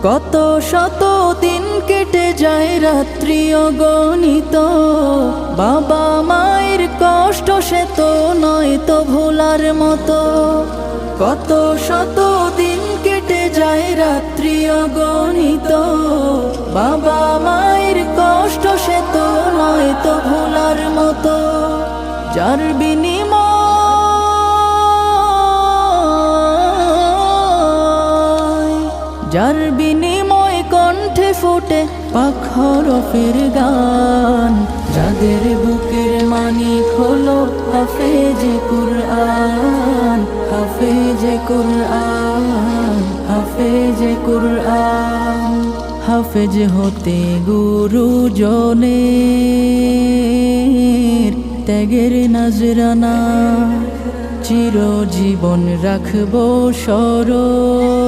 কত শত দিন কেটে যায় রাত্রি অগণিত, বাবা মায়ের কষ্ট সে তো নয় তো ভোলার মতো। কত শত দিন কেটে যায় রাত্রি অগণিত, বাবা মায়ের কষ্ট সে তো নয় তো ভোলার মতো। যার বিনিময় কণ্ঠে ফোটে পাক হরফের গান, যাদের বুকের মানিক হলো হাফেজে কুরআন, হাফেজে কুরআন, হাফেজে কুরআন। হাফেজ হতে গুরুজনের ত্যাগের নজরানা চিরজীবন রাখবো স্মরণ।